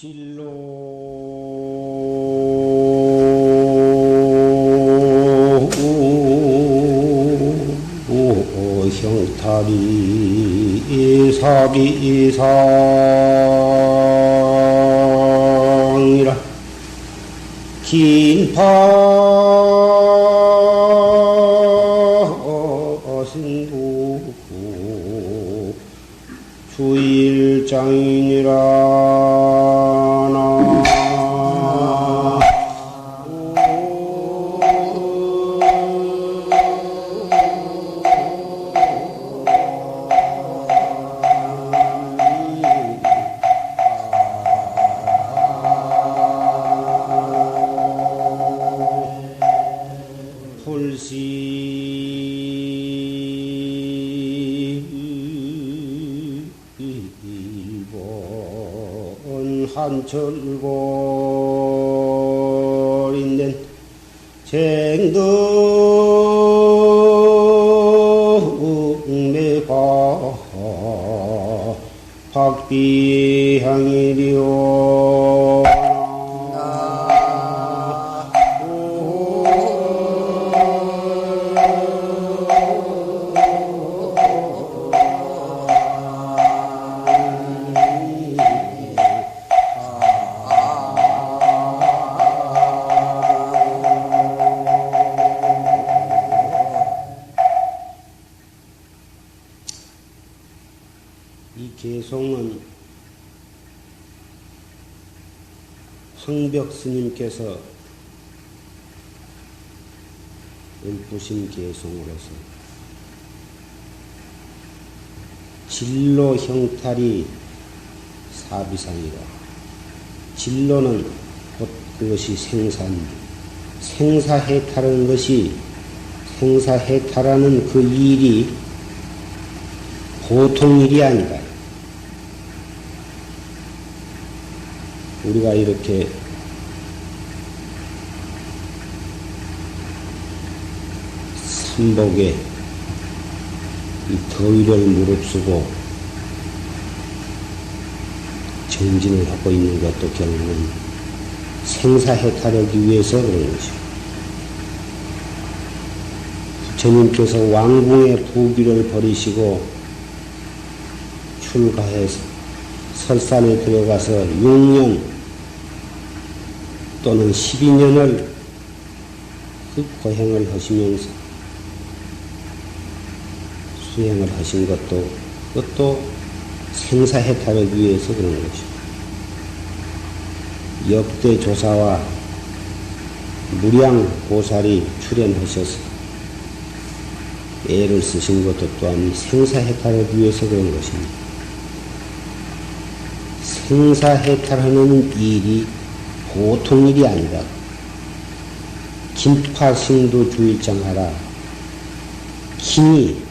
진로 형탈이 사비상이라 긴파신구 주일장이니라 나 한철골인된 쟁덕매화 박비향이리오 개송은 황벽 스님께서 읊으신 개송으로서 진로 형탈이 사비상이라. 진로는 곧 그것이 생사해탈하는 것이 생사해탈하는 그 일이 보통 일이 아니다. 우리가 이렇게 삼복에 이 더위를 무릅쓰고 정진을 하고 있는 것도 결국은 생사해탈하기 위해서 그런 것이고, 부처님께서 왕궁의 부귀를 버리시고 출가해서 설산에 들어가서 6년 또는 12년을 그 고행을 하시면서 수행을 하신 것도 그것도 생사해탈하기 위해서 그런 것이고, 역대 조사와 무량 보살이 출연하셔서 애를 쓰신 것도 또한 생사해탈하기 위해서 그런 것입니다. 생사해탈하는 일이 보통 일이 아니라 긴파승도 주일장하라. 긴이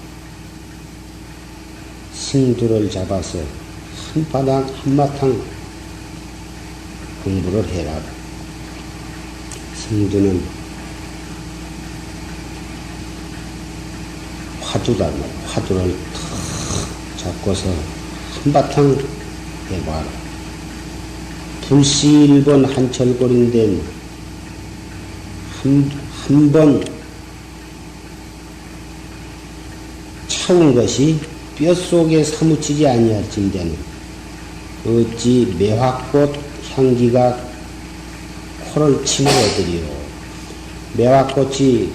승두를 잡아서 한바탕 공부를 해라. 승두는 화두다. 화두를 탁 잡고서 한바탕 해봐라. 불시일본 한철골인된 한 번 차운 것이 뼛속에 사무치지 아니할진대는 어찌 매화꽃 향기가 코를 침몰어들이요. 매화꽃이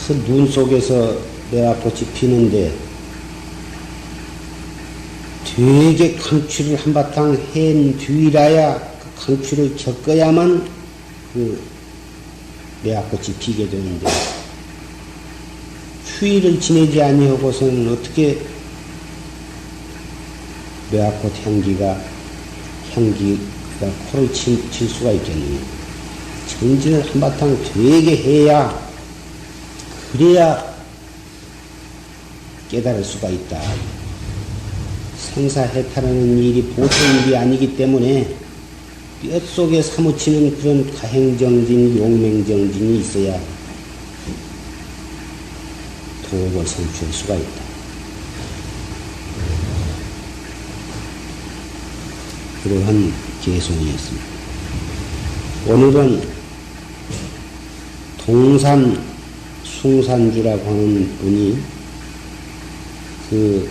그 눈 속에서 매화꽃이 피는데 되게 강추를 한바탕 한 뒤라야 그 강추를 겪어야만 그 매화꽃이 피게 되는데, 휴일을 지내지 아니하고서는 어떻게 매화꽃 향기가 코를 칠 수가 있겠느냐. 정진을 한바탕 되게 해야, 그래야 깨달을 수가 있다. 생사해탈하는 일이 보통 일이 아니기 때문에 뼛속에 사무치는 그런 가행정진, 용맹정진이 있어야 도업을 성취할 수가 있다. 그러한 개송이었습니다. 오늘은 동산 숭산주라고 하는 분이 그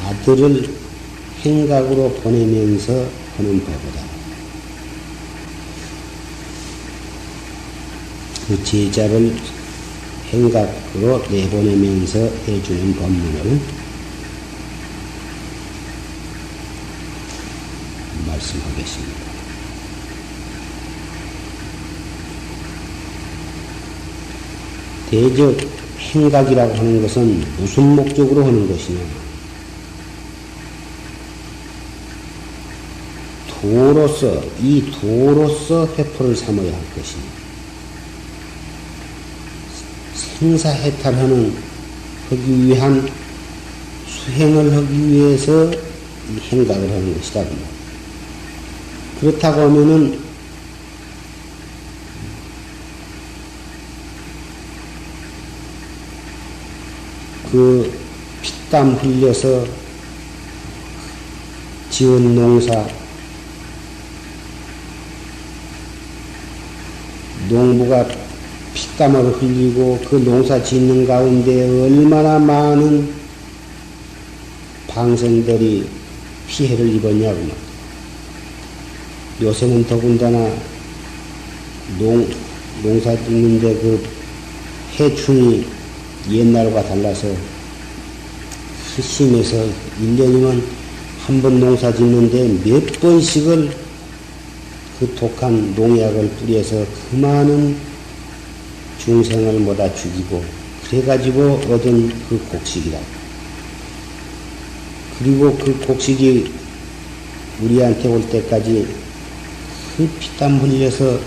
아들을 행각으로 보내면서 하는 법이다. 그 제자를 행각으로 내보내면서 해주는 법문을 말씀하겠습니다. 대적 행각이라고 하는 것은 무슨 목적으로 하는 것이냐? 이 도로서 회포를 삼아야 할 것이니 생사해탈하는 하기 위한 수행을 하기 위해서 이 행각을 하는 것이다. 그렇다고 하면은 그 피땀 흘려서 지은 농사 농부가 피땀을 흘리고 그 농사 짓는 가운데 얼마나 많은 방생들이 피해를 입었냐고. 요새는 더군다나 농사 짓는데 그 해충이 옛날과 달라서 심해서 1년이면 한 번 농사 짓는데 몇 번씩을 그 독한 농약을 뿌려서 그 많은 중생을 모다 죽이고 그래가지고 얻은 그 곡식이다. 그리고 그 곡식이 우리한테 올 때까지 그 피땀 흘려서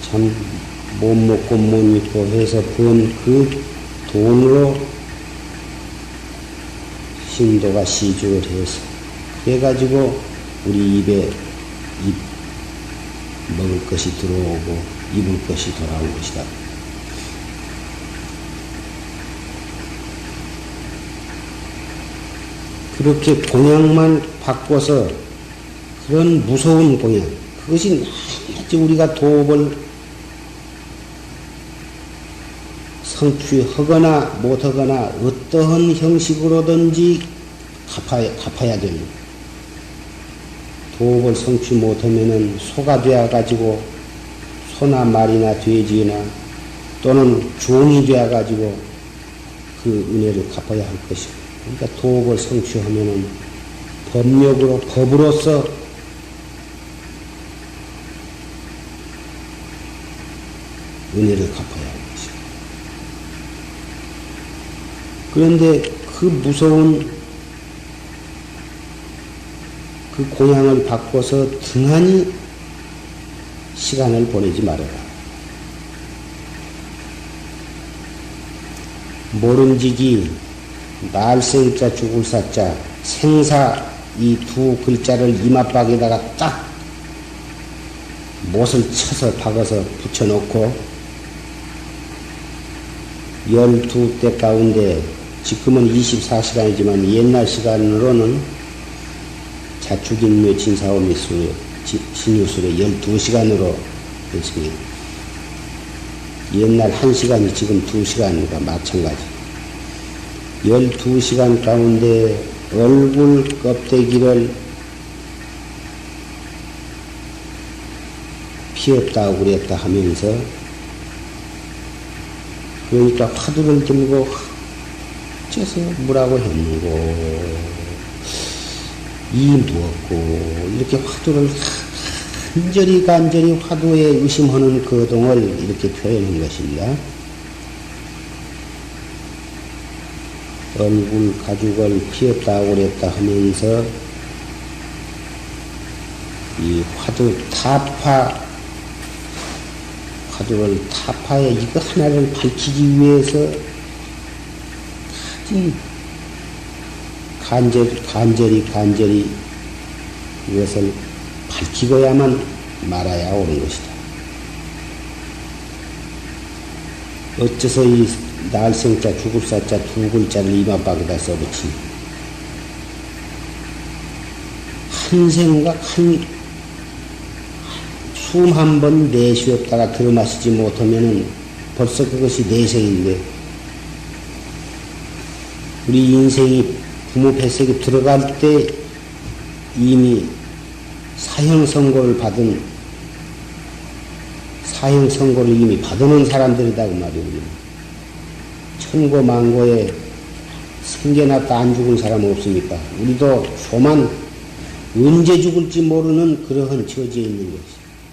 참 못 먹고 못 입고 해서 번 그 돈으로 신도가 시주를 해서 그래가지고 우리 입에 먹을 것이 들어오고 입을 것이 돌아온 것이다. 그렇게 공양만 바꿔서 그런 무서운 공양, 그것이 아주 우리가 도업을 성취하거나 못하거나 어떠한 형식으로든지 갚아야 됩니다. 도업을 성취 못하면은 소가 되어가지고 소나 말이나 돼지나 또는 종이 되어가지고 그 은혜를 갚아야 할 것이고, 그러니까 도업을 성취하면은 법력으로 법으로서 은혜를 갚아야 할 것이고. 그런데 그 무서운 그 공양을 바꿔서 등한히 시간을 보내지 말아라. 모름지기 날생자 죽을사자 생사 이 두 글자를 이마박에다가 딱 못을 쳐서 박아서 붙여놓고 12대 가운데 지금은 24시간이지만 옛날 시간으로는 자축인묘 진사오미술 신유술에 12시간으로 했습니다. 옛날 1시간이 지금 2시간과 마찬가지. 12시간 가운데 얼굴 껍데기를 피었다 그랬다 하면서, 그러니까 화두를 들고 쪄서 뭐라고 했는고 이 누웠고 이렇게 화두를 간절히 화두에 의심하는 거동을 이렇게 표현한 것입니다. 얼굴 가죽을 피었다 오랬다 하면서 이 화두 화두를 타파에 이거 하나를 밝히기 위해서 간절히 이것을 밝히고야만 말아야 옳은 것이다. 어째서 이 날생자 죽을사자 두 글자를 이마박에다 써붙이 한 생각 숨 한 번 내쉬었다가 들어마시지 못하면은 벌써 그것이 내생인데 우리 인생이 부모 뱃속에 들어갈 때 이미 사형 선고를 이미 받아놓은 사람들이다 그 말이에요. 우리는. 천고만고에 생겨났다 안 죽은 사람은 없습니까? 우리도 소만 언제 죽을지 모르는 그러한 처지에 있는 것이.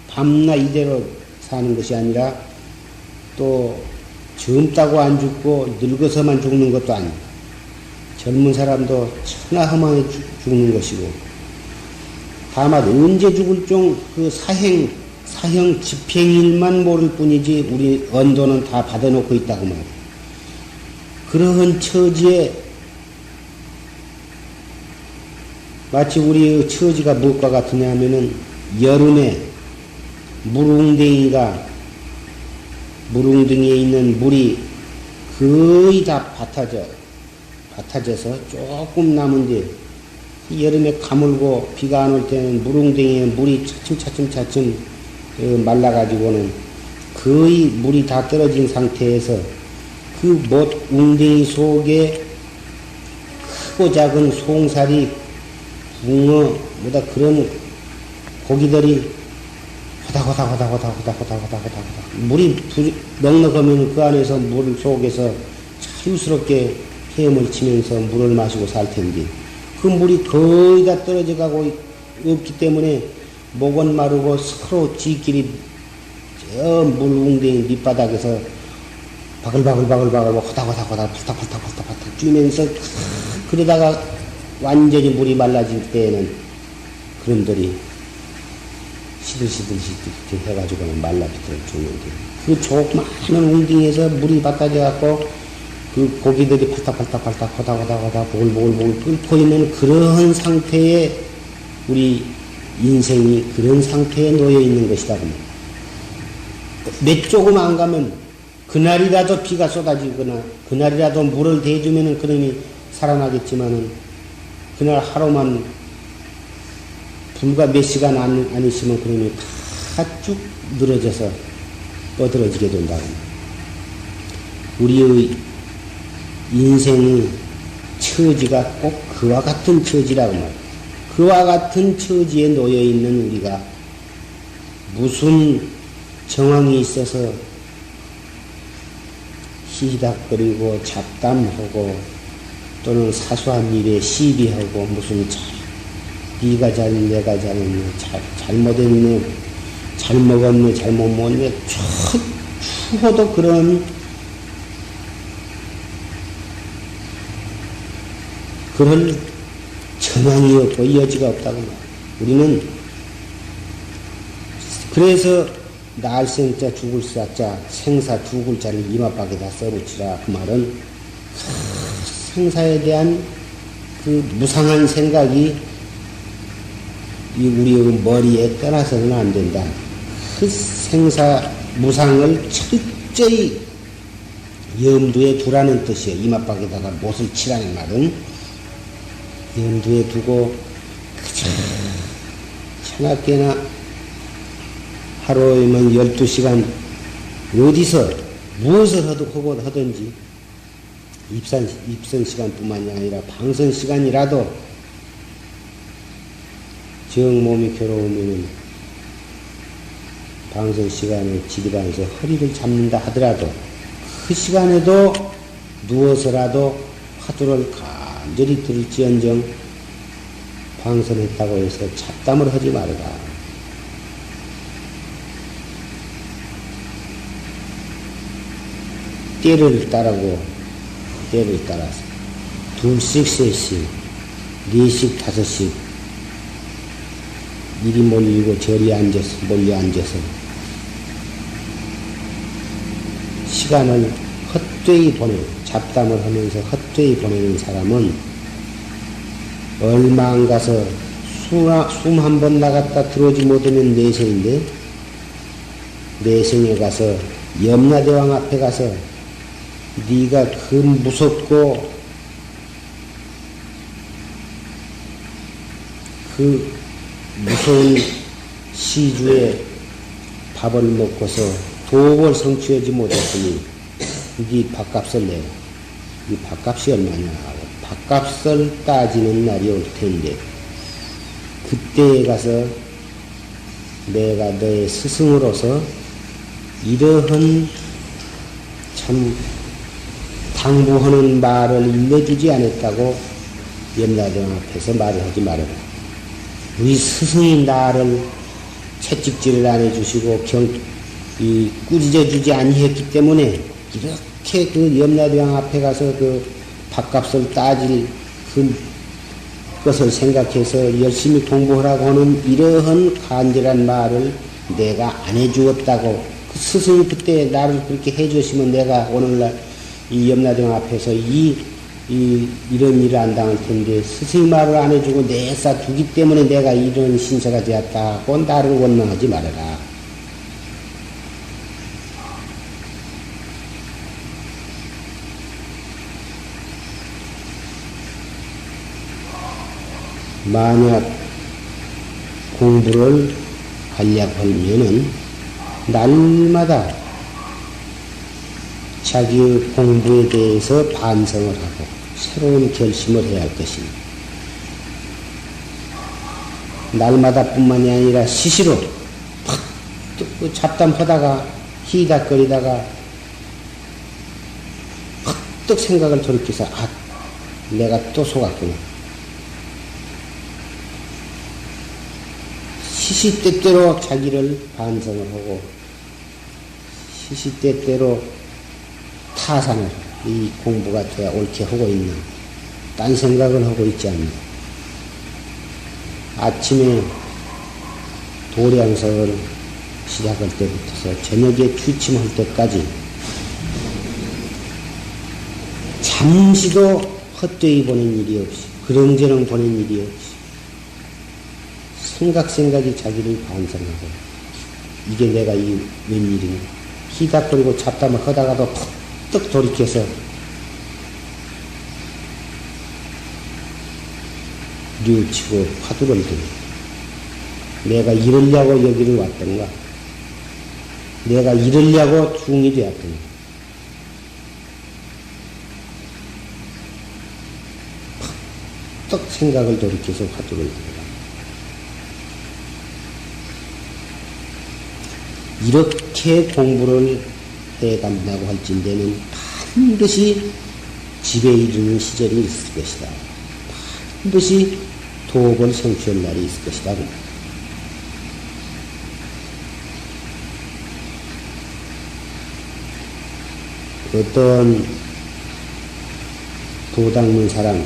밤낮 이대로 사는 것이 아니라 또 젊다고 안 죽고 늙어서만 죽는 것도 아니고 젊은 사람도 천하허망에 죽는 것이고 다만 언제 죽을 그 사형 집행일만 모를 뿐이지 우리 언도는 다 받아놓고 있다고 말이에요. 그러한 처지에 마치 우리의 처지가 무엇과 같으냐 하면은 여름에 무릉덩이에 있는 물이 거의 다 밭아져서 조금 남은데 여름에 가물고 비가 안 올 때는 무릉덩이에 물이 차츰 말라가지고는 거의 물이 다 떨어진 상태에서 그 못 웅덩이 속에 크고 작은 송사리, 붕어, 그런 고기들이 호닥호닥 물이 넉넉하면 그 안에서 물 속에서 자유스럽게 헤엄을 치면서 물을 마시고 살 텐데 그 물이 거의 다 떨어져 가고 없기 때문에 목은 마르고 서로 지끼리 저 물 웅덩이 밑바닥에서 바글바글 호닥호닥 팔딱팔딱 뛰면서 그러다가 완전히 물이 말라질 때에는 그놈들이 시들시들 해가지고는 말라비틀어 죽는데 그 조그마한 웅덩이에서 물이 바꿔져 갖고 그 고기들이 팔딱팔딱 호닥호닥 보글보글 끓고 있는 그러한 상태에 우리 인생이 그런 상태에 놓여 있는 것이다. 몇 조금 안 가면 그날이라도 비가 쏟아지거나 그날이라도 물을 대주면은 그놈이 살아나겠지만은 그날 하루만 불과 몇 시간 안 있으면 그놈이 다 쭉 늘어져서 뻗어지게 된다고. 우리의 인생의 처지가 꼭 그와 같은 처지라고 말이야. 그와 같은 처지에 놓여 있는 우리가 무슨 정황이 있어서 희희닥거리고 잡담하고 또는 사소한 일에 시비하고 무슨 네가 잘 내가 잘했네 잘못했네 잘 먹었네 잘못 먹었네 추호도 그런 전황이 없고 여지가 없다고 말이야. 우리는 그래서 날생자 죽을사자 생사 두 글자를 이마박에다 써붙이라 그 말은 생사에 대한 그 무상한 생각이 우리의 머리에 떠나서는 안 된다. 그 생사 무상을 철저히 염두에 두라는 뜻이에요. 이마박에다가 못을 치라는 말은 염두에 두고 그저 차갑게나 하루에만 12시간 어디서 무엇을 하든지 입선 시간뿐만이 아니라 방선 시간이라도 정 몸이 괴로우면 방선 시간에 지리반에서 허리를 잡는다 하더라도 그 시간에도 누워서라도 화두를 간절히 들을지언정 방선했다고 해서 잡담을 하지 말아라. 때를 따라서 둘씩 셋씩 넷씩 다섯씩 이리 몰리고 저리 몰려 앉아서 시간을 헛되이 잡담을 하면서 헛되이 보내는 사람은 얼마 안 가서 숨 한 번 나갔다 들어오지 못하면 내생인데 내생에 가서 염라대왕 앞에 가서 네가 그 무섭고 그 무서운 시주에 밥을 먹고서 도업을 성취하지 못했으니 네 밥값을 내. 네 밥값이 얼마냐 하고 밥값을 따지는 날이 올 텐데 그때에 가서 내가 너의 스승으로서 이러한 참 당부하는 말을 일러주지 않았다고 염라대왕 앞에서 말을 하지 말아라. 우리 스승이 나를 채찍질을 안 해주시고 꾸짖어주지 아니했기 때문에 이렇게 그 염라대왕 앞에 가서 그 밥값을 따질 그 것을 생각해서 열심히 공부하라고 하는 이러한 간절한 말을 내가 안 해주었다고 그 스승이 그때 나를 그렇게 해주시면 내가 오늘날 이 염라대왕 앞에서 이런 일을 안 당할 텐데 스승이 말을 안 해주고 내사 두기 때문에 내가 이런 신세가 되었다고 나를 원망하지 말아라. 만약 공부를 하려고 하면은 날마다 자기의 공부에 대해서 반성을 하고 새로운 결심을 해야 할 것입니다. 날마다 뿐만이 아니라 시시로 팍 잡담하다가 희닥거리다가 팍 생각을 돌이켜서 내가 또 속았구나. 시시때때로 자기를 반성을 하고 시시때때로 타산을 이 공부가 돼야 옳게 하고 있나 딴 생각을 하고 있지 않나. 아침에 도량석을 시작할 때부터서 저녁에 취침할 때까지 잠시도 헛되이 보낸 일이 없이 그렁저렁 보낸 일이 없이 생각이 자기를 반성하고 이게 내가 이 웬일인가 희닥거리고 잡담을 하다가도 푹 돌이켜서 뉘우치고 화두를 두고 내가 이러려고 여기를 왔던가 내가 이러려고 중이 되었던가 푹 생각을 돌이켜서 화두를 두고 이렇게 공부를 해간다고 할진대는 반드시 집에 이르는 시절이 있을 것이다. 반드시 도업을 성취할 날이 있을 것이다. 어떤 도 닦는 사람,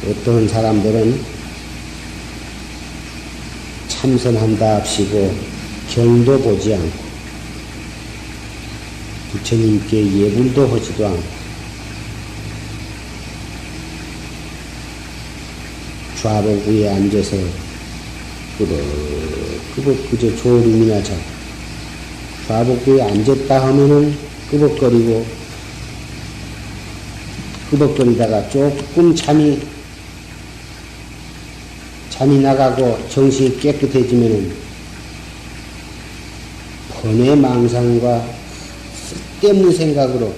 어떤 사람들은 참선한다 합시고 경도 보지 않고 부처님께 예불도 하지도 않고 좌복 위에 앉아서 끄벅끄벅 그저 졸음이나 자고 좌복 위에 앉았다 하면은 끄벅거리다가 조금 잠이 나가고 정신이 깨끗해지면은 번뇌 망상과 쓸데없는 생각으로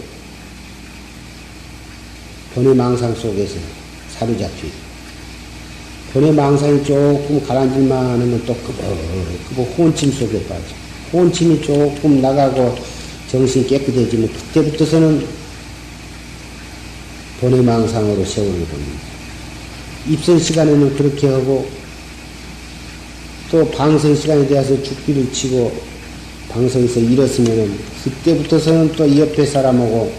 번뇌 망상 속에서 사로잡혀 있고 번뇌 망상이 조금 가라앉을만 하면 또 끄벅끄벅 혼침 속에 빠져. 혼침이 조금 나가고 정신이 깨끗해지면 그때부터서는 번뇌 망상으로 세월을 봅니다. 입선 시간에는 그렇게 하고 또 방생 시간에 대해서 죽기를 치고 방송에서 일었으면은 그때부터서는 또 옆에 사람하고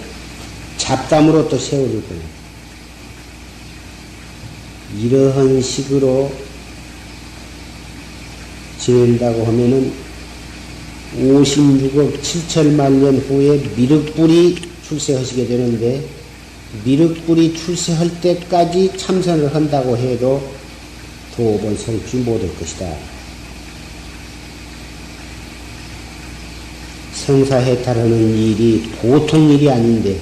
잡담으로 또 세월을 보내. 이러한 식으로 지낸다고 하면은 56억 7천만 년 후에 미륵불이 출세하시게 되는데 미륵불이 출세할 때까지 참선을 한다고 해도 도업은 성취 못할 것이다. 생사해탈하는 일이 보통 일이 아닌데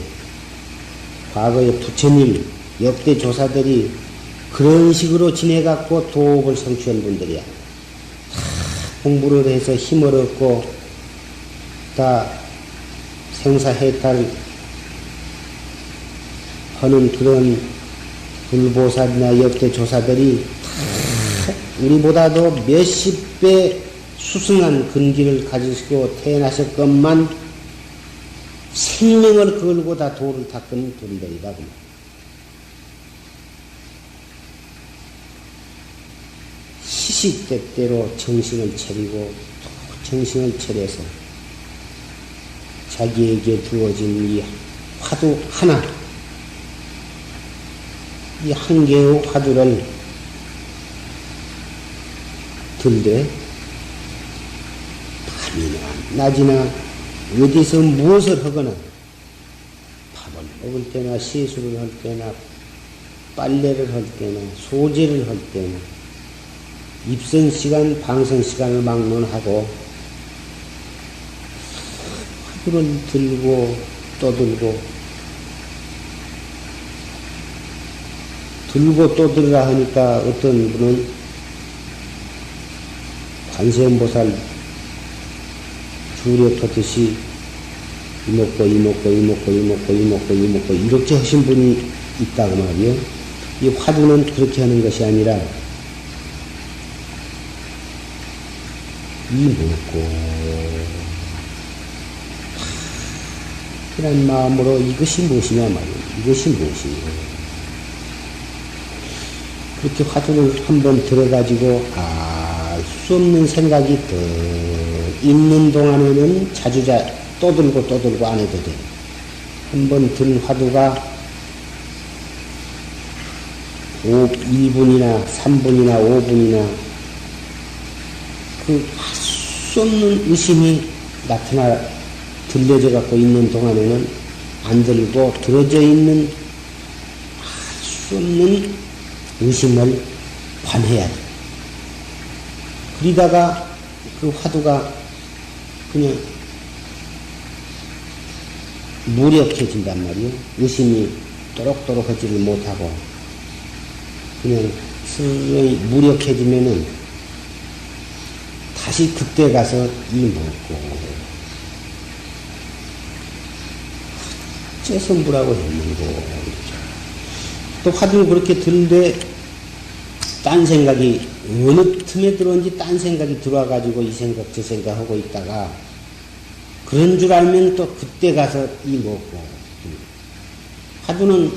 과거의 부처님, 역대 조사들이 그런 식으로 지내갖고 도업을 성취한 분들이야. 다 공부를 해서 힘을 얻고 다 생사해탈 하는 그런 불보살이나 역대 조사들이 다 우리보다도 몇십 배 수승한 근기를 가지시고 태어나셨건만 생명을 걸고 다 도를 닦은 분들이다. 시시때때로 정신을 차리고 정신을 차려서 자기에게 주어진 이 화두 하나, 이 한 개의 화두를 들되 밤이나 낮이나 어디서 무엇을 하거나 밥을 먹을 때나 세수를 할 때나 빨래를 할 때나 소재를 할 때나 입선 시간, 방선 시간을 막론하고 화두를 들고 또 들고 또 들으라 하니까 어떤 분은 관세음보살 주력하듯이 이먹고 이렇게 하신 분이 있다고 말이요. 이 화두는 그렇게 하는 것이 아니라 이먹고 이런 마음으로 이것이 무엇이냐 말이요. 이것이 무엇이냐. 그렇게 화두를 한번 들어가지고 알 수 없는 생각이 더 있는 동안에는 자주자 또 들고 안 해도 돼. 한번 든 화두가 1분이나 3분이나 5분이나 그 할 수 없는 의심이 들려져 갖고 있는 동안에는 안 들고 들어져 있는 할 수 없는 의심을 관해야 돼. 그러다가 그 화두가 그냥 무력해진단 말이에요. 의심이 또록또록 하지를 못하고 그냥 스르르 무력해지면은 다시 그때 가서 이 먹고 어째서 뭐라고 했는고. 또 화두를 그렇게 들는데 딴 생각이 어느 틈에 들어온지 딴 생각이 들어와가지고 이 생각 저 생각 하고 있다가 그런 줄 알면 또 그때 가서 이 먹고. 화두는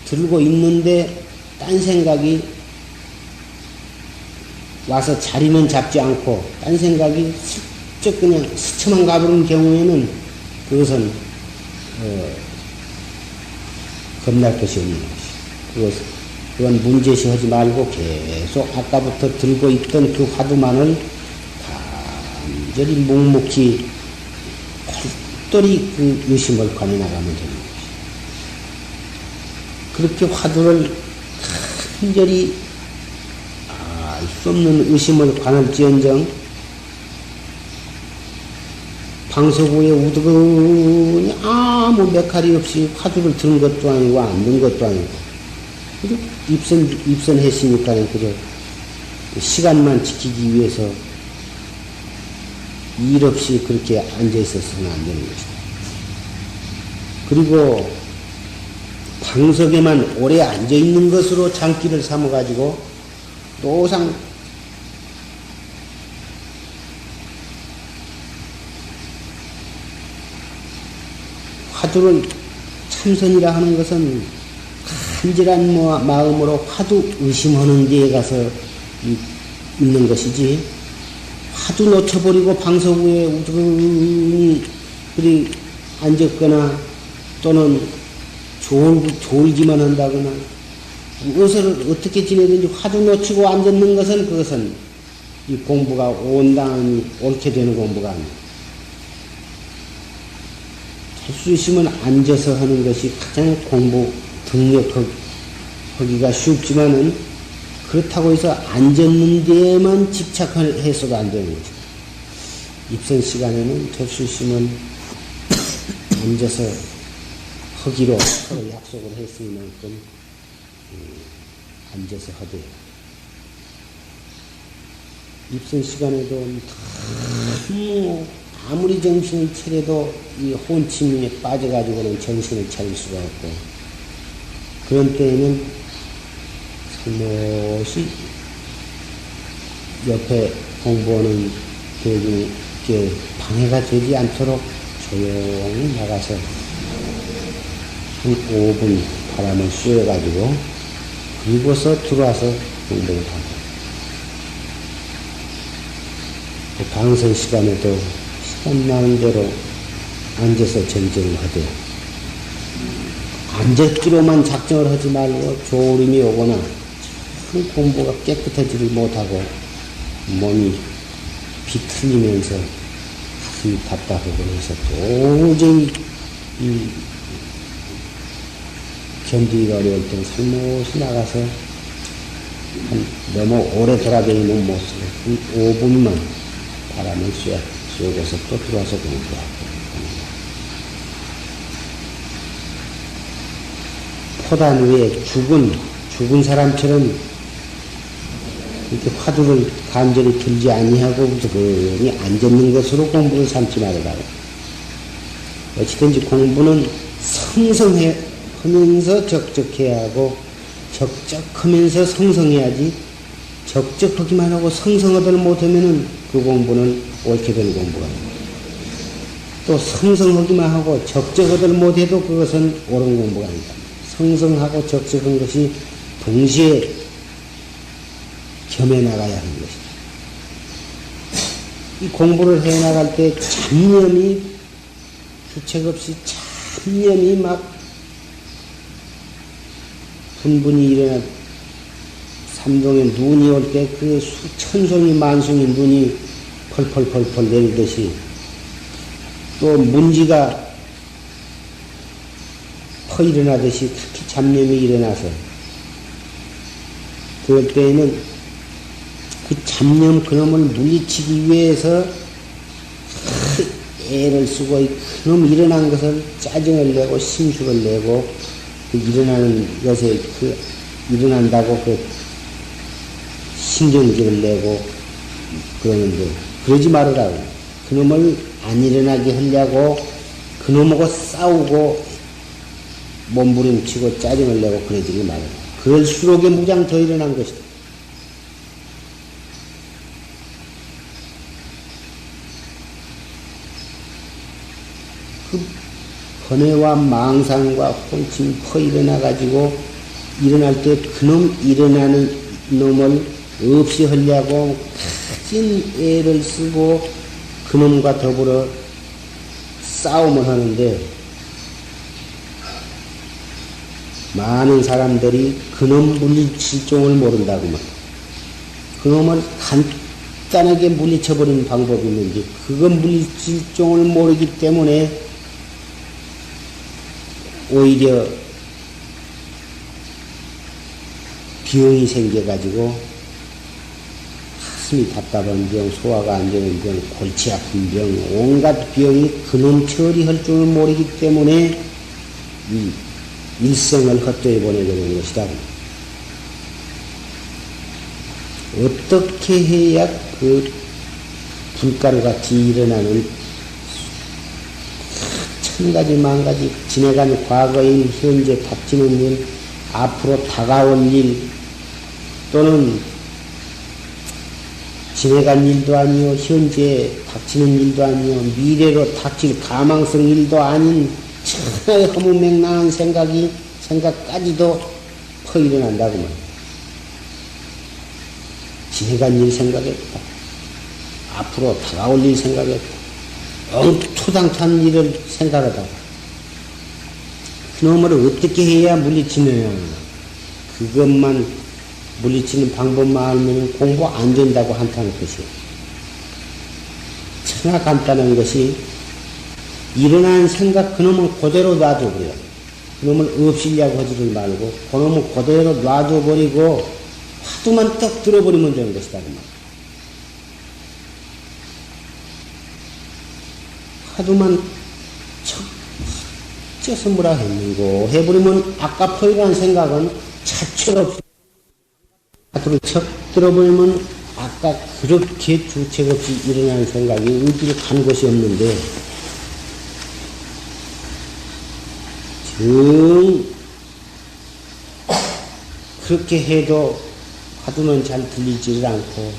들고 있는데 딴 생각이 와서 자리는 잡지 않고 딴 생각이 슬쩍 그냥 스쳐만 가버리는 경우에는 그것은 겁날 것이 없는 것이. 그건 문제시하지 말고 계속 아까부터 들고 있던 그 화두만을 간절히 묵묵히 똘똘히 그 의심을 관해 나가면 되는 것이. 그렇게 화두를 간절히 알 수 없는 의심을 관할지언정 방석우에 우두근히 아무 메칼이 없이 화두를 든 것도 아니고 안 든 것도 아니고 그저 입선했으니까 그저 시간만 지키기 위해서 일 없이 그렇게 앉아 있었으면 안 되는 것이다. 그리고 방석에만 오래 앉아 있는 것으로 장기를 삼아가지고 노상 화두를 참선이라 하는 것은 간절한 마음으로 화두 의심하는 데에 가서 있는 것이지, 화두 놓쳐버리고 방석 위에 우두근히 그리 앉았거나 또는 졸기만 한다거나 무엇을 어떻게 지내든지 화두 놓치고 앉았는 것은 그것은 이 공부가 온당히 옳게 되는 공부가 아닙니다. 할 수 있으면 앉아서 하는 것이 가장 공부 등력하기가 쉽지만은 그렇다고 해서 앉았는 데에만 집착해서도 안 되는 거죠. 입선 시간에는 될 수 있으면 앉아서 하기로 서로 약속을 했으니만큼 앉아서 하되 입선 시간에도 너무 아무리 정신을 차려도 이 혼침에 빠져가지고는 정신을 차릴 수가 없고 그런 때에는 살못이 옆에 공부하는 대중께 방해가 되지 않도록 조용히 나가서 한 5분 바람을 쐬어가지고 그리고서 들어와서 공부를 하고 방선 시간에도 시간 나는 대로 앉아서 정정을 하되 앉았기로만 작정을 하지 말고 졸음이 오거나 참 공부가 깨끗하지를 못하고 몸이 비틀리면서 가슴이 답답하고 해서 도저히 견디기가 어려울 땐 살못이 나가서 너무 오래 돌아다니는 모습을 한 5분만 바람을 쐬고서 또 들어와서 공부하고 포단 위에 죽은 사람처럼 이렇게 화두를 간절히 들지 아니하고 그니 앉았는 것으로 공부를 삼지 말으라고. 어찌든지 공부는 성성하면서 적적해야 하고 적적하면서 성성해야지 적적하기만 하고 성성하들 못하면은 그 공부는 옳게 된 공부가 아닙니다. 또 성성하기만 하고 적적하들 못해도 그것은 옳은 공부가 아니다. 성성하고 적적한 것이 동시에 겸해 나가야 하는 것이다. 이 공부를 해 나갈 때 잡념이 주책 없이 잡념이 막 분분히 일어나 삼동에 눈이 올 때 그 천송이 만송이 눈이 펄펄펄펄 내리듯이 또 문지가 퍼 일어나듯이 그렇게 잡념이 일어나서 그럴 때에는 그 잡념 그놈을 물리치기 위해서 애를 쓰고 그놈 일어난 것을 짜증을 내고 심술을 내고 그 일어나는 것에 그 일어난다고 그 신경질을 내고 그러는데 그러지 말으라고. 그놈을 안 일어나게 하려고 그놈하고 싸우고 몸부림치고 짜증을 내고 그러지 말아라. 그럴수록 무장 더 일어난 것이다. 그 번뇌와 망상과 혼침이 퍼 일어나가지고 일어날 때 그놈 일어나는 놈을 없이 하려고 가진 애를 쓰고 그놈과 더불어 싸움을 하는데 많은 사람들이 그놈 물리칠 종을 모른다고 말이야. 그놈을 간단하게 물리쳐버리는 방법이 있는지 그건 물리칠 종을 모르기 때문에 오히려 병이 생겨가지고 가슴이 답답한 병, 소화가 안 되는 병, 골치 아픈 병, 온갖 병이 그놈 처리할 줄을 모르기 때문에 이 일생을 헛되이 보내게 되는 것이다. 어떻게 해야 그 불가루같이 일어나는 천가지 만가지 지내간 과거일, 현재 닥치는 일, 앞으로 다가올 일, 또는 지내간 일도 아니요, 현재 닥치는 일도 아니요, 미래로 닥칠 가망성 일도 아닌 천하의 허무맹랑한 생각까지도 퍼 일어난다고 말이야. 지내간 일 생각했다. 앞으로 다가올 일 생각했다. 엉투당탄 일을 생각하다. 그놈을 어떻게 해야 물리치느냐. 그것만 물리치는 방법만 알면 공부 안 된다고 한다는 것이에요. 천하 간단한 것이 일어난 생각 그놈은 그대로 놔둬버려. 그놈을 없이려고 하지를 말고 그놈은 그대로 놔둬버리고 화두만 떡 들어버리면 되는 것이다. 화두만 척 어째서 뭐라 했는고 해버리면 아까 포이라는 생각은 자체 없이 앞으로 척 들어버리면 아까 그렇게 주책 없이 일어나는 생각이 어디로 간 것이 없는데 그렇게 해도 화두는 잘 들리지를 않고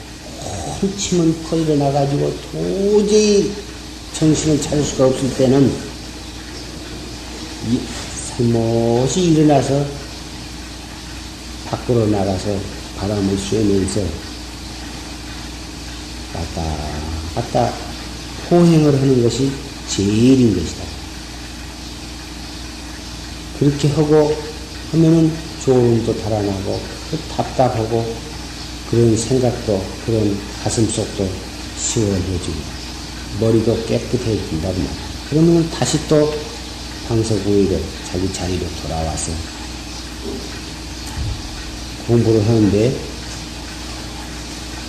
혼침은 퍼 일어나가지고 도저히 정신을 차릴 수가 없을 때는 살못이 일어나서 밖으로 나가서 바람을 쐬면서 왔다 갔다 포행을 하는 것이 제일인 것이다. 그렇게 하고 하면은 졸음도 달아나고 답답하고 그런 생각도 그런 가슴속도 시원해지고 머리도 깨끗해진다고 말이야. 그러면 다시 또 방석우위로 자기 자리로 돌아와서 공부를 하는데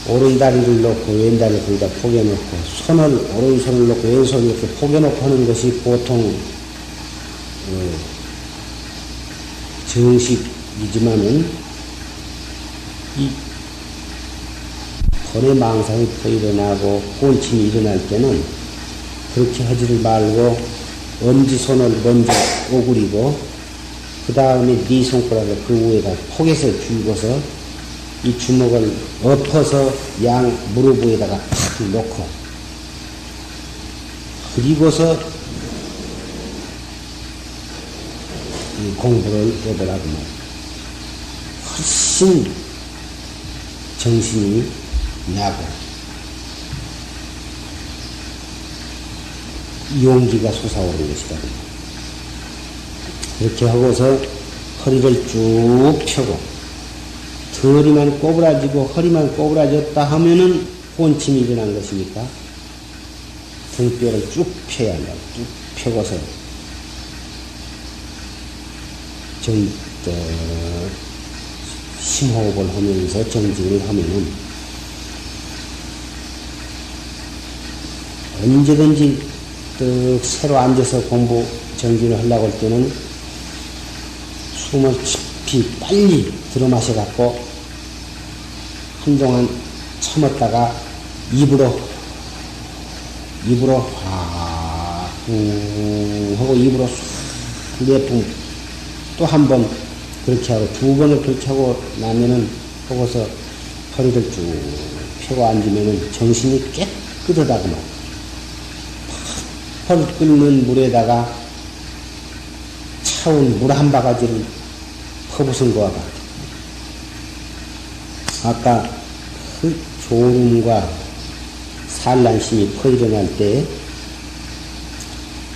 오른다리를 놓고 왼다리를 거기다 포개놓고 오른손을 놓고 왼손을 이렇게 포개놓고 하는 것이 보통 정식이지만은 이 번외 망상이 더 일어나고 혼침이 일어날 때는 그렇게 하지를 말고 엄지손을 먼저 오그리고 그 다음에 네 손가락을 그 위에다 포개서 쥐고서 이 주먹을 엎어서 양 무릎 위에다가 탁 놓고 그리고서 이 공부를 해보라고 말이야. 훨씬 정신이 나고 용기가 솟아오르는 것이다. 이렇게 하고서 허리를 쭉 펴고 덜이만 꼬부라지고 허리만 꼬부라졌다 하면은 혼침이 일어난 것이니까 등뼈를 쭉 펴야 한다. 쭉 펴고서 심호흡을 하면서 정진을 하면은 언제든지 새로 앉아서 공부 정진을 하려고 할 때는 숨을 깊이 빨리 들어 마셔갖고 한동안 참았다가 입으로 하고 입으로 쑥 내뿜 또 한 번 그렇게 하고 두 번을 그렇게 하고 나면은 하고서 허리를 쭉 펴고 앉으면은 정신이 깨끗하다고 말이야. 펄 끓는 물에다가 차운 물 한 바가지를 퍼부은 것과 같아. 아까 그 졸음과 산란심이 퍼 일어날 때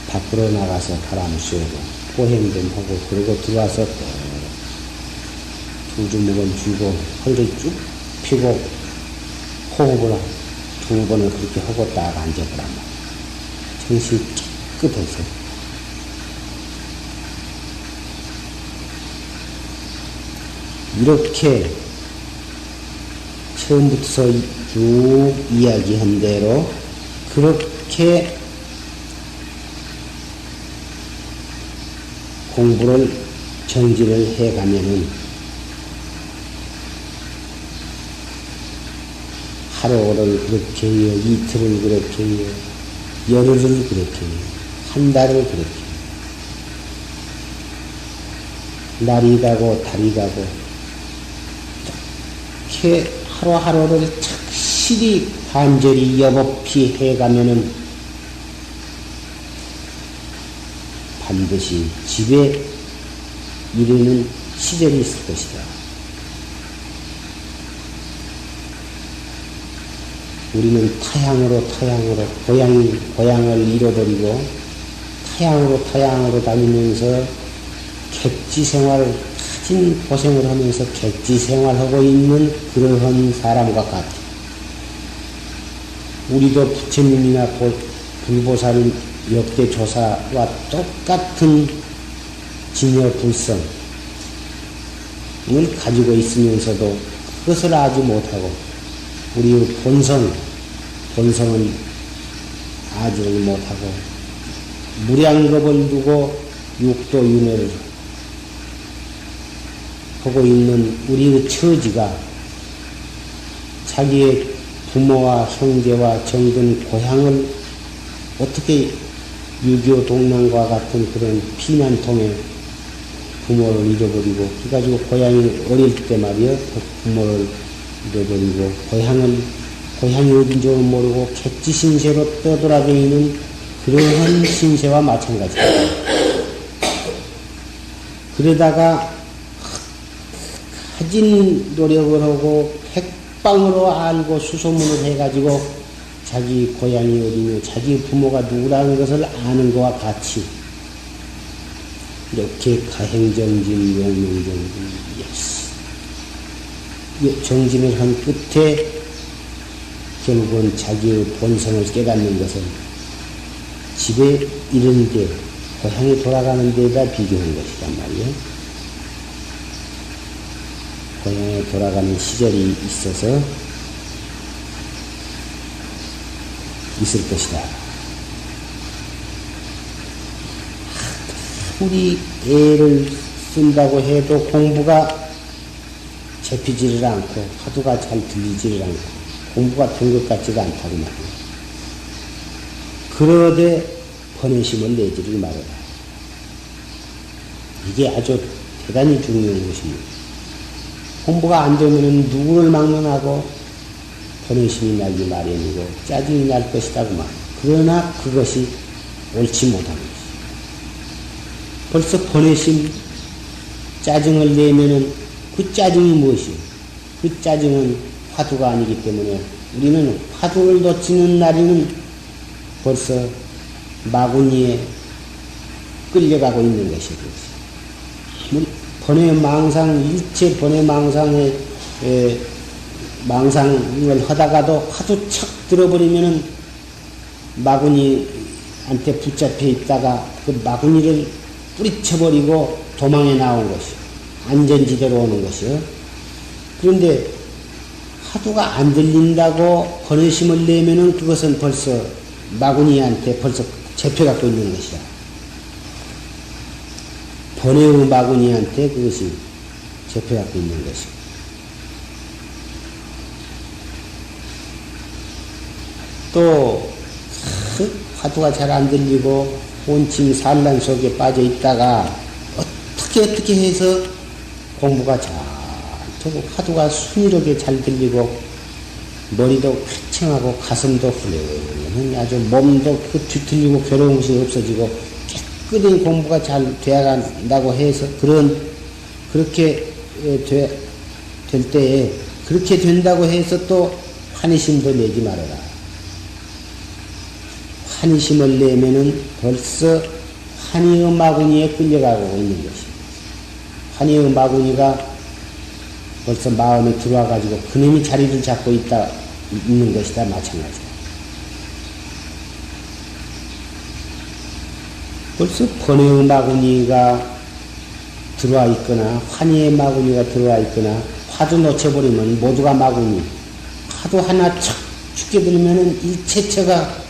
밖으로 나가서 바람을 쐬고 포행 좀 하고 그러고 들어와서 두 주먹을 쥐고 허리를 쭉 펴고 호흡을 두 번을 그렇게 하고 딱 앉아보란 말이야. 정신이 깨끗해서 이렇게 처음부터 쭉 이야기한 대로 그렇게 공부를 정진을 해가면은 하루를 그렇게 해요, 이틀을 그렇게 해요, 열흘을 그렇게 해요, 한 달을 그렇게 해요. 날이 가고 달이 가고 이렇게 하루하루를 착실히 간절히 여법히 해가면은 반드시 집에 이르는 시절이 있을 것이다. 우리는 타향으로 고향을 잃어버리고 타향으로 다니면서 객지 생활을 가진 고생을 하면서 객지 생활하고 있는 그러한 사람과 같아. 우리도 부처님이나 불보살 역대 조사와 똑같은 진여 불성을 가지고 있으면서도 그것을 알지 못하고 우리의 본성은 알지를 못하고 무량겁을 두고 육도윤회를 하고 있는 우리의 처지가 자기의 부모와 형제와 정든 고향을 어떻게 6.25 동란과 같은 그런 피난통에 부모를 잃어버리고, 그래가지고 고향이 어릴 때 말이야, 부모를 잃어버리고, 고향이 어딘지 모르고 객지 신세로 떠돌아다니는 그러한 신세와 마찬가지다. 그러다가 가진 노력을 하고 백방으로 알고 수소문을 해가지고 자기 고향이 어디며 자기 부모가 누구라는 것을 아는 것과 같이 이렇게 가행정진, 용명정진, 정진을 한 끝에 결국은 자기의 본성을 깨닫는 것은 집에 이르는데, 고향에 돌아가는 데다 비교한 것이란 말이에요. 고향에 돌아가는 시절이 있어서 있을 것이다. 우리 애를 쓴다고 해도 공부가 잡히지를 않고 화두가 잘 들리지를 않고 공부가 된 것 같지가 않다고 말이에요. 그러되 번외심을 내지를 말아라. 이게 아주 대단히 중요한 것입니다. 공부가 안 되면 누구를 막론하고 번외심이 나기 마련이고 짜증이 날 것이라고 말이에요. 그러나 그것이 옳지 못한 것이에요. 벌써 번외심, 짜증을 내면은 그 짜증이 무엇이에요? 그 짜증은 화두가 아니기 때문에 우리는 화두를 놓치는 날에는 벌써 마구니에 끌려가고 있는 것이죠. 번외망상, 일체 번외망상의 망상을 하다가도 화두 척 들어버리면은 마구니한테 붙잡혀 있다가 그 마구니를 뿌리쳐버리고 도망에 나온 것이 안전지대로 오는 것이요. 그런데 화두가 안 들린다고 번외심을 내면은 그것은 벌써 마구니한테 벌써 잡혀갖고 있는 것이야. 번외의 마구니한테 그것이 잡혀갖고 있는 것이고. 또 화두가 잘 안 들리고 혼침 산란 속에 빠져 있다가 어떻게 해서 공부가 잘 되고 화두가 순이롭게 잘 들리고 머리도 쾌청하고 가슴도 후련하니 아주 몸도 뒤틀리고 괴로운 것이 없어지고 깨끗이 공부가 잘 되어간다고 해서 그렇게 될 때에 그렇게 된다고 해서 또 환희심도 내지 말아라. 환희심을 내면은 벌써 환희의 마구니에 끌려가고 있는 것입니다. 환희의 마구니가 벌써 마음에 들어와가지고 그놈이 자리를 잡고 있는 것이다 마찬가지다. 벌써 번외의 마구니가 들어와 있거나 환희의 마구니가 들어와 있거나 화두 놓쳐버리면 모두가 마구니, 화두 하나 척 죽게 들면은 일체처가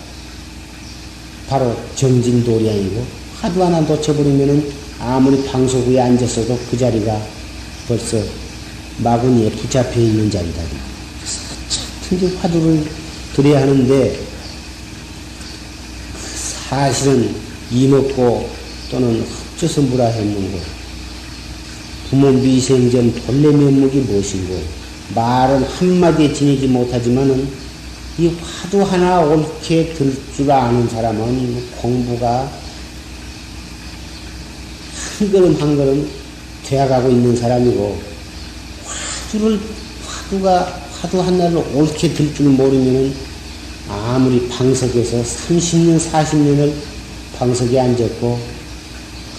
바로 정진도량이고 화두 하나 놓쳐버리면은 아무리 방석 위에 앉았어도 그 자리가 벌써 마구니에 붙잡혀 있는 자리다. 차츰 화두를 들여야 하는데 사실은 이먹고 또는 흡져서 물어 했는고 부모 미생전 본래 면목이 무엇인고 말은 한마디에 지니지 못하지만은 이 화두 하나 옳게 들 줄 아는 사람은 공부가 한 걸음 한 걸음 되어가고 있는 사람이고 화두 하나를 옳게 들 줄 모르면은 아무리 방석에서 30년, 40년을 방석에 앉았고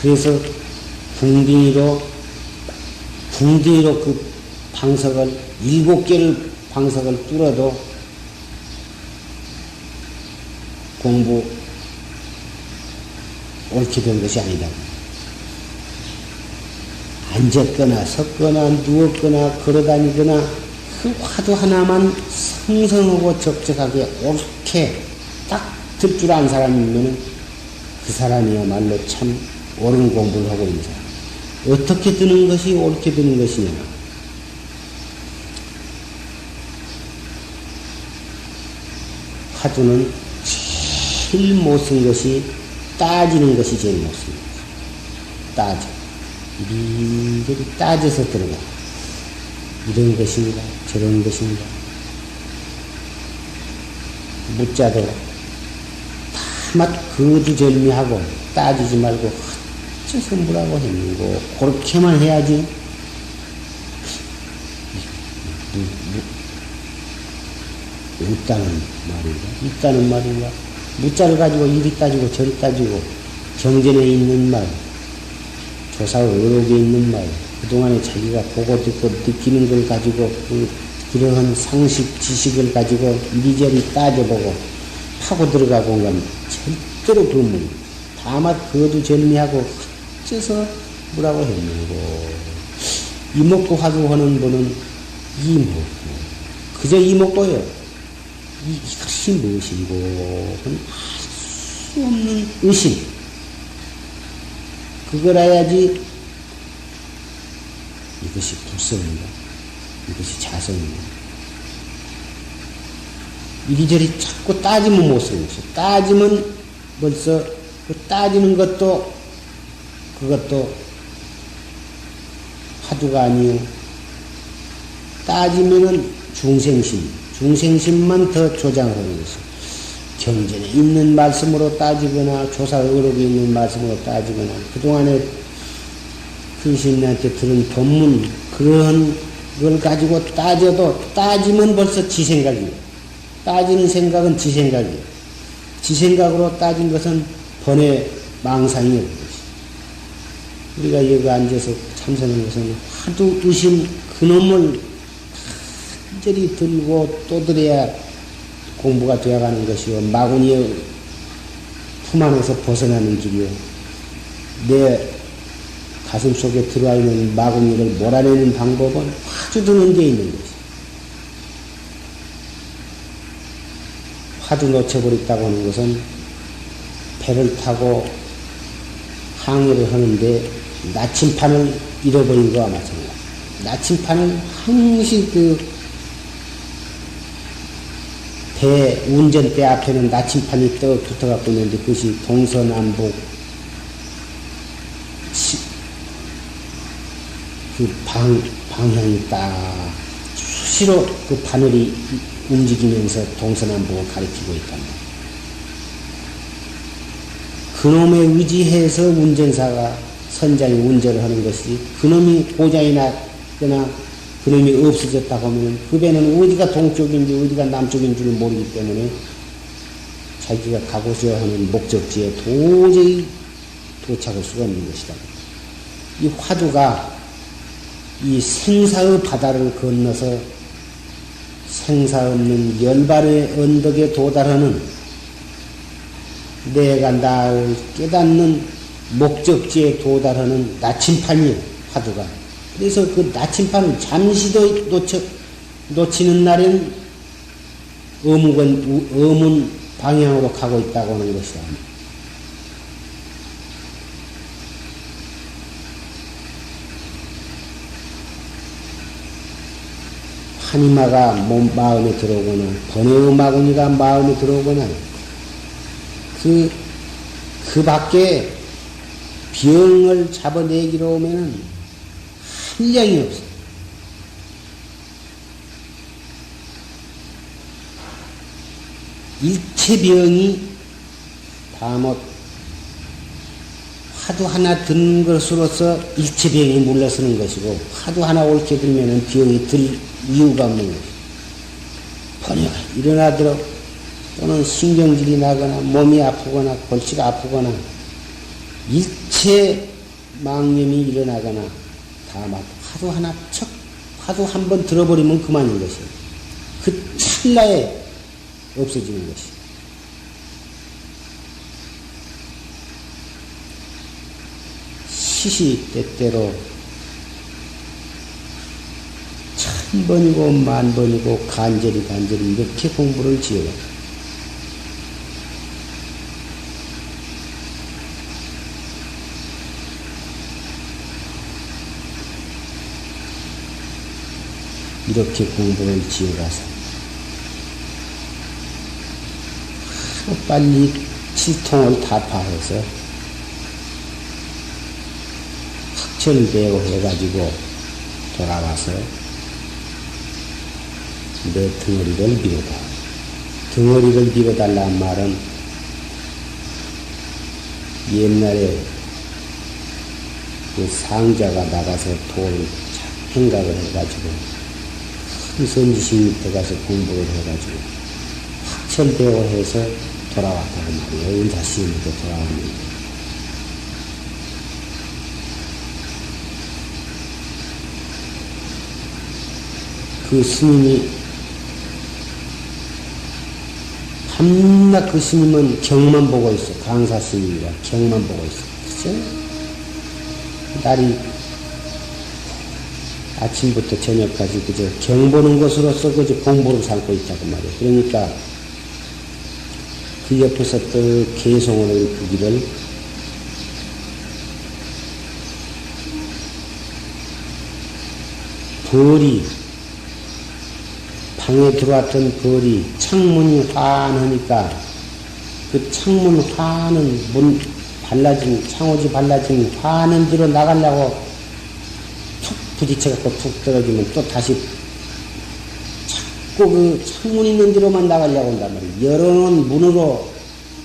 그래서 궁딩이로 그 방석을 7개를 방석을 뚫어도 공부 옳게 된 것이 아니다. 앉았거나 섰거나 누웠거나 걸어다니거나 그 화두 하나만 성성하고 적적하게 옳게 딱 들 줄 아는 사람이면 그 사람이야말로 참 옳은 공부를 하고 있는 사람. 어떻게 드는 것이 옳게 드는 것이냐. 화두는 제일 못 쓴 것이 따지는 것이 제일 못 쓴 것이야. 따져. 이리저리 따져서 들어가. 이런 것인가 저런 것인가. 묻자도 다만 거두절미하고 따지지 말고 어째서 뭐라고 했는고 그렇게만 해야지. 있다는 말인가? 있다는 말인가? 묻자를 가지고 이리 따지고 저리 따지고 경전에 있는 말, 조사 의록에 있는 말, 그동안에 자기가 보고 듣고 느끼는 걸 가지고 그러한 상식 지식을 가지고 이리저리 따져보고 파고 들어가고 온 건 절대로 그문. 다만 거두절미하고 어째서 뭐라고 했는고. 이목구 화두하는 분은 이목구. 그저 이목구요. 이것이 무엇인고 알 수 없는 의심. 그걸 알아야지 이것이 불성인가 이것이 자성인가. 이리저리 자꾸 따지면 못 쓰는 것이요. 따지면 벌써 그 따지는 것도 그것도 화두가 아니요. 따지면은 중생심만 더 조장하는 것이요. 경전에 있는 말씀으로 따지거나 조사 의록에 있는 말씀으로 따지거나 그동안에 근신한테 들은 법문 그런 걸 가지고 따져도 따지면 벌써 지 생각이에요. 따지는 생각은 지 생각이에요. 지 생각으로 따진 것은 번외 망상이에요. 우리가 여기 앉아서 참선하는 것은 하도 의심 그놈을 완전히 들고 또 들어야 공부가 되어가는 것이요. 마구니의 품 안에서 벗어나는 길이요. 내 가슴 속에 들어와 있는 마구니를 몰아내는 방법은 화두 드는 데 있는 것이요. 화두 놓쳐버렸다고 하는 것은 배를 타고 항해를 하는데 나침판을 잃어버린 거와 마찬가지다. 나침판을 항시 배, 운전대 앞에는 나침판이 떡 붙어갖고 있는데 그것이 동서남북 방향이 딱 수시로 그 바늘이 움직이면서 동서남북을 가리키고 있단 말이야. 그놈에 의지해서 운전사가 선장이 운전을 하는 것이 그놈이 고장이 났거나 그놈이 없어졌다고 하면 그 배는 어디가 동쪽인지 어디가 남쪽인지를 모르기 때문에 자기가 가고자 하는 목적지에 도저히 도착할 수가 없는 것이다. 이 화두가 이 생사의 바다를 건너서 생사 없는 열반의 언덕에 도달하는 내가 나를 깨닫는 목적지에 도달하는 나침판이에요. 화두가. 그래서 그 나침판을 잠시도 놓치는 날엔 어문 방향으로 가고 있다고 하는 것이다. 한이마가 마음에 들어오거나 번외의 마구니가 마음에 들어오거나 그 밖에 병을 잡아내기로 하면은 한량이 없어. 일체병이 다 화두 하나 듣는 것으로서 일체병이 물러서는 것이고 화두 하나 옳게 들면은 병이 들 이유가 없는 것이고 번뇌가 일어나도록 또는 신경질이 나거나 몸이 아프거나 골치가 아프거나 일체 망념이 일어나거나 다만 화두 한 번 들어버리면 그만인 것이에요. 그 찰나에 없어지는 것이. 시시때때로 1000번이고 10,000번이고 간절히 이렇게 공부를 지어요. 이렇게 공부를 지어가서 빨리 치통을 타파해서 학철대오 해가지고 돌아와서 내 덩어리를 밀어다. 덩어리를 밀어달라는 말은 옛날에 그 상자가 나가서 돌 생각을 해가지고 큰 선지식이 들어가서 공부를 해가지고 학철대오해서 돌아왔다고 말이에요. 은사스님부터 돌아왔는데 그 스님이 한낱 그 스님은 경만 보고 있어. 강사 스님이라 경만 보고 있어. 그죠? 날이 아침부터 저녁까지 그저 경 보는 것으로서 그저 공부를 삼고 있다고 말이에요. 그러니까 그 옆에서 또 개송을 부기를 벌이 방에 들어왔던 벌이 창문이 환하니까 그 창문 환은 문 발라진 창호지 발라진 환한 뒤로 나가려고 툭 부딪혀갖고 툭 떨어지면 또 다시 자꾸 그 창문 있는 뒤로만 나가려고 한단 말이에요. 열어놓은 문으로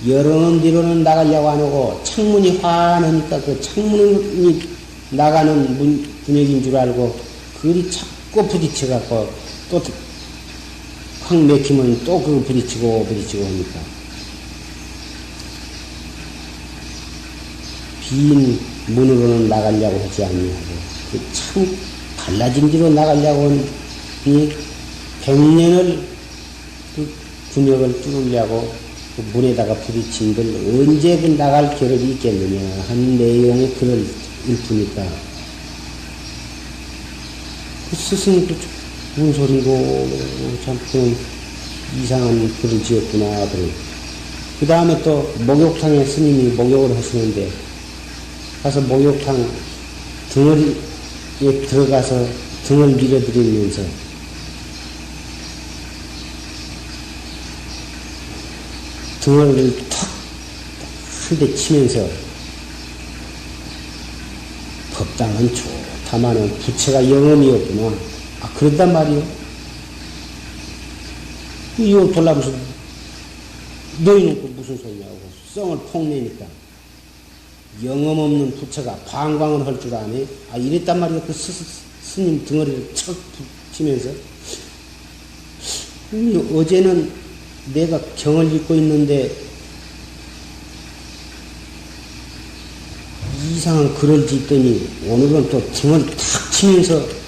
열어놓은 뒤로는 나가려고 안 하고 창문이 환하니까 그 창문이 나가는 문 분위기인 줄 알고 그리 자꾸 부딪혀갖고 또 확 맥히면 또 그 부딪히고 하니까 빈 문으로는 나가려고 하지 아니하고 그 참 갈라진 뒤로 나가려고 하니 100년을 그 군역을 뚫으려고 그 문에다가 부딪힌 걸 언제 그 나갈 겨를이 있겠느냐 하는 내용의 글을 읽으니까 그 스승도 무슨 소리고 참 그런 이상한 글을 지었구나. 그 다음에 또 목욕탕에 스님이 목욕을 하시는데 가서 목욕탕 등을 들어가서 등을 밀어드리면서 등을 탁 한 대 치면서 법당은 좋다마는 부채가 영험이 없구나. 아, 그런단 말이요. 이거 돌라면서 너희는 또 무슨 소리냐고 성을 폭내니까 영험 없는 부처가 방광을 할 줄 아네. 아, 이랬단 말이요. 그 스님 덩어리를 척 치면서 어제는 내가 경을 읽고 있는데 이상한 글을 짓더니 오늘은 또 등을 탁 치면서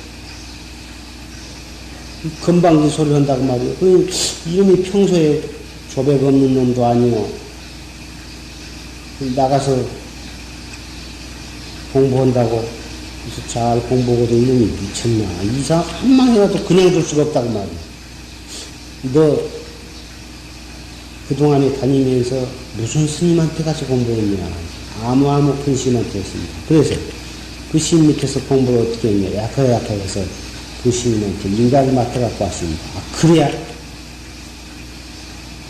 건방진 소리를 한다고 말이에요. 그 이름이 평소에 조백 없는 놈도 아니고 나가서 공부한다고 그래서 잘 공부하고도 이놈이 미쳤나. 이상 한만 해라도 그냥 둘 수가 없다고 말이에요. 너 그동안에 다니면서 무슨 스님한테 가서 공부했냐. 아무 큰 스님한테 했습니다. 그래서 그 스님 밑에서 공부를 어떻게 했냐. 약하게 해서 그 스님한테 인각을 맡아갖고 왔습니다. 아, 그래야?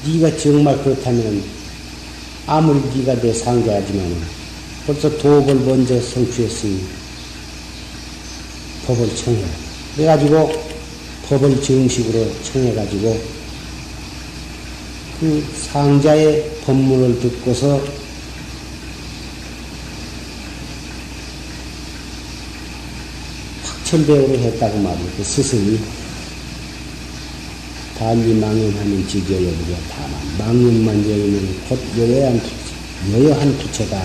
네가 정말 그렇다면 아무리 네가 내 상자지만 벌써 도업을 먼저 성취했으니 법을 청해. 그래가지고 법을 정식으로 청해가지고 그 상자의 법문을 듣고서 학철대오를 했다고 말이에요. 그 스승이 단지 망연하면 지겨여부려 다만 망연만 여이면 곧 여여한 부처다.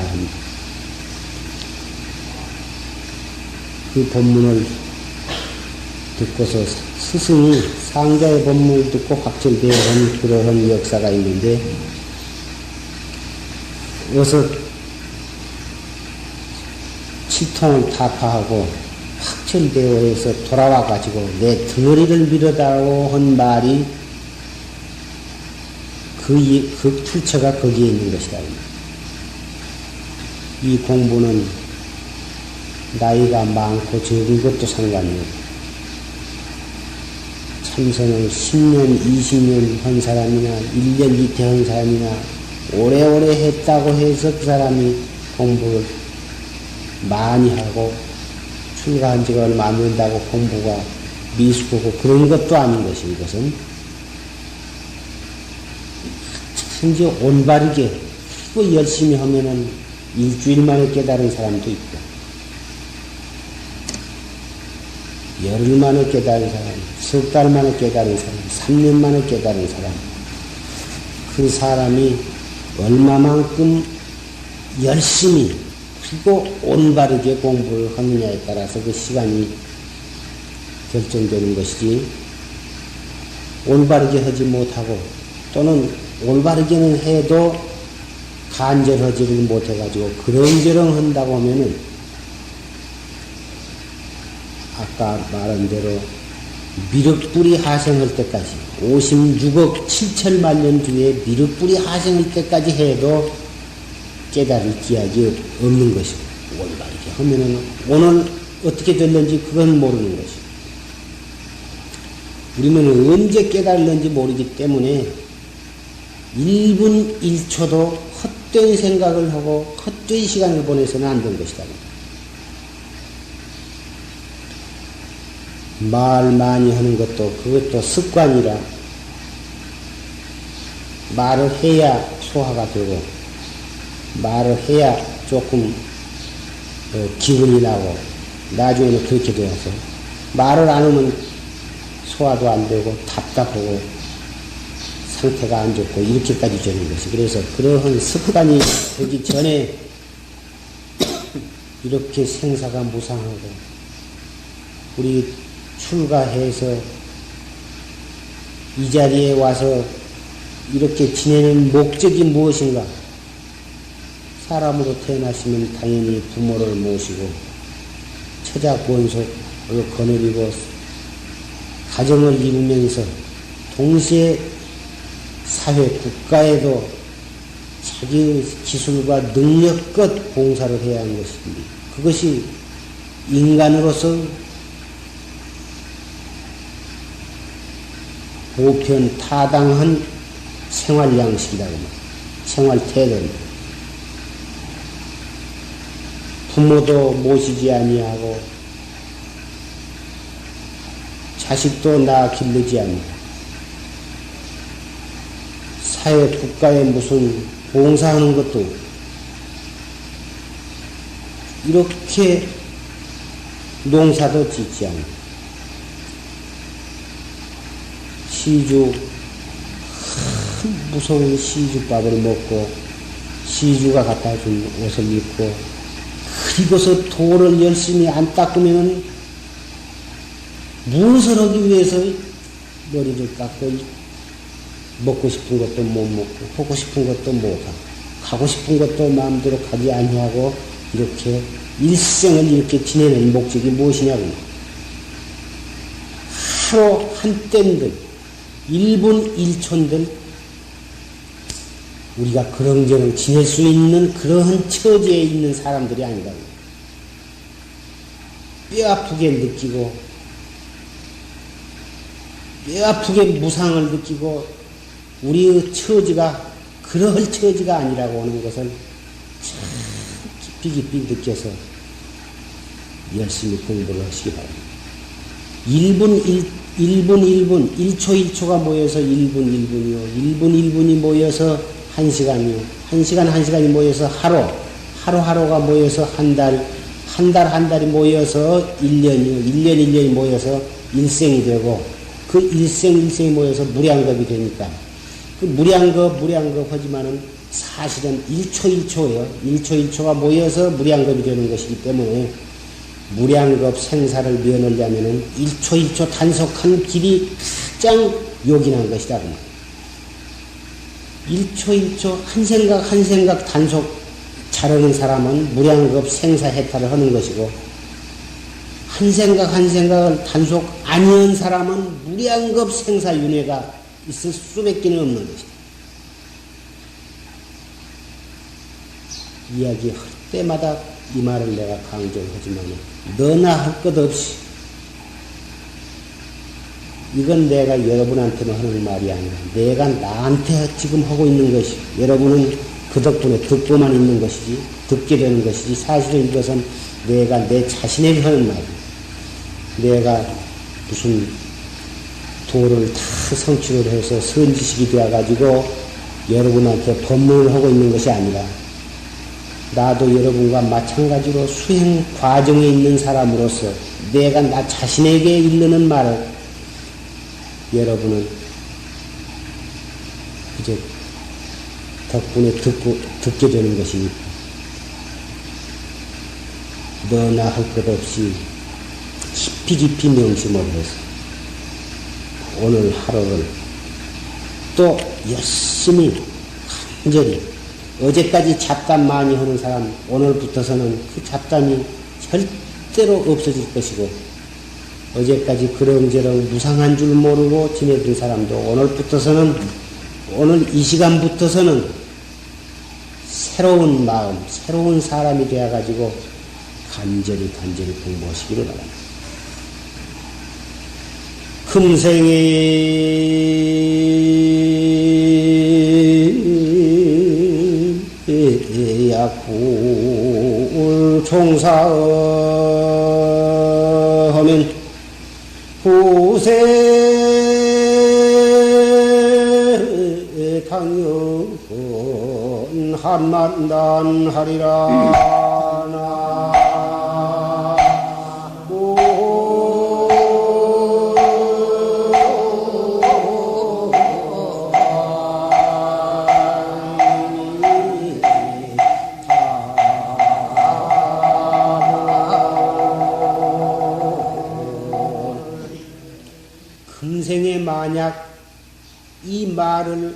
그 법문을 듣고서 스승이 상자의 법문을 듣고 확철되어온 그러한 역사가 있는데 어서 치통을 타파하고 확철되어서 돌아와가지고 내 덩어리를 밀어다오 한 말이 그 출처가 거기에 있는 것이다. 이 공부는 나이가 많고 적은 것도 상관이 없고 참선을 10년, 20년 한 사람이나 1년 이태 한 사람이나 오래오래 했다고 해서 그 사람이 공부를 많이 하고 출가한 지가 얼마 안 된다고 공부가 미숙하고 그런 것도 아닌 것이 이것은 참지 올바르게 그리고 열심히 하면은 일주일 만에 깨달은 사람도 있고 열흘 만에 깨달은 사람, 석 달 만에 깨달은 사람, 3년 만에 깨달은 사람 그 사람이 얼마만큼 열심히 그리고 올바르게 공부를 하느냐에 따라서 그 시간이 결정되는 것이지 올바르게 하지 못하고 또는 올바르게는 해도 간절하지를 못해가지고 그런저런 한다고 하면은 아까 말한 대로 미륵불이 하생할 때까지 56억 7천만 년 뒤에 미륵불이 하생할 때까지 해도 깨달을 기약이 없는 것이고 올바르게 하면은 오늘 어떻게 됐는지 그건 모르는 것이고 우리는 언제 깨달는지 모르기 때문에 1분 1초도 헛된 생각을 하고 헛된 시간을 보내서는 안 된 것이다. 말 많이 하는 것도 그것도 습관이라 말을 해야 소화가 되고 말을 해야 조금 기운이 나고 나중에는 그렇게 되어서 말을 안 하면 소화도 안 되고 답답하고 상태가 안 좋고 이렇게까지 되는 것이 그래서 그러한 습관이 되기 전에 이렇게 생사가 무상하고 우리 출가해서 이 자리에 와서 이렇게 지내는 목적이 무엇인가? 사람으로 태어났으면 당연히 부모를 모시고 처자 권속을 거느리고 가정을 이루면서 동시에 사회 국가에도 자기 기술과 능력껏 봉사를 해야 하는 것인데 그것이 인간으로서 보편 타당한 생활 양식이라고 말합니다. 생활 태도입니다. 부모도 모시지 아니하고 자식도 낳아 기르지 아니하고 사회 국가에 무슨 봉사하는 것도 이렇게 농사도 짓지 않고 시주 무서운 시주밥을 먹고 시주가 갖다 준 옷을 입고 그리고서 돌을 열심히 안 닦으면 무엇을 하기 위해서 머리를 깎고 먹고 싶은 것도 못 먹고 하고 싶은 것도 못하고 가고 싶은 것도 마음대로 가지 아니하고 이렇게 일생을 이렇게 지내는 목적이 무엇이냐고 하루 한 땐들 1분 1초인들 우리가 그런저런 지낼 수 있는 그러한 처지에 있는 사람들이 아니라고. 뼈 아프게 느끼고 뼈 아프게 무상을 느끼고 우리의 처지가 그럴 처지가 아니라고 하는 것을 참 깊이 느껴서 열심히 공부를 하시기 바랍니다. 1분 1초 1초가 모여서 1분 1분이요. 1분 1분이 모여서 1시간이요. 1시간이 모여서 하루가 모여서 한 달이 모여서 1년이요. 1년이 모여서 일생이 되고 그 일생이 모여서 무량겁이 되니까 그 무량겁 하지만은 사실은 1초 1초예요. 1초 1초가 모여서 무량겁이 되는 것이기 때문에 무량겁 생사를 면하려면은 1초 1초 단속한 길이 가장 요긴한 것이다. 1초 1초 한 생각 단속 잘하는 사람은 무량겁 생사 해탈을 하는 것이고 한 생각을 단속 아니한 사람은 무량겁 생사 윤회가 있을 수밖에 없는 것이다. 이야기할 때마다 이 말을 내가 강조하지만 너나 할 것 없이 이건 내가 여러분한테만 하는 말이 아니라 내가 나한테 지금 하고 있는 것이 여러분은 그 덕분에 듣고만 있는 것이지 듣게 되는 것이지 사실은 이것은 내가 내 자신에게 하는 말이야. 내가 무슨 도를 다 성취를 해서 선지식이 되어가지고 여러분한테 법문을 하고 있는 것이 아니라 나도 여러분과 마찬가지로 수행 과정에 있는 사람으로서 내가 나 자신에게 이르는 말을 여러분은 이제 덕분에 듣게 되는 것이니까 너나 할 것 없이 깊이 명심을 해서 오늘 하루를 또 열심히 간절히 어제까지 잡담 많이 하는 사람 오늘부터서는 그 잡담이 절대로 없어질 것이고 어제까지 그렁저렁 무상한 줄 모르고 지내던 사람도 오늘부터서는 오늘 이 시간부터서는 새로운 마음, 새로운 사람이 되어가지고 간절히 공부하시기를 바랍니다. 금생에 약불 종사하면 후세 당연 한만단하리라. 금생에 만약 이 말을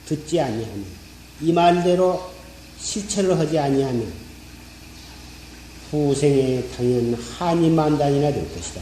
듣지 아니하면 이 말대로 실천을 하지 아니하면 후생에 당연 한이 만단이나 될 것이다.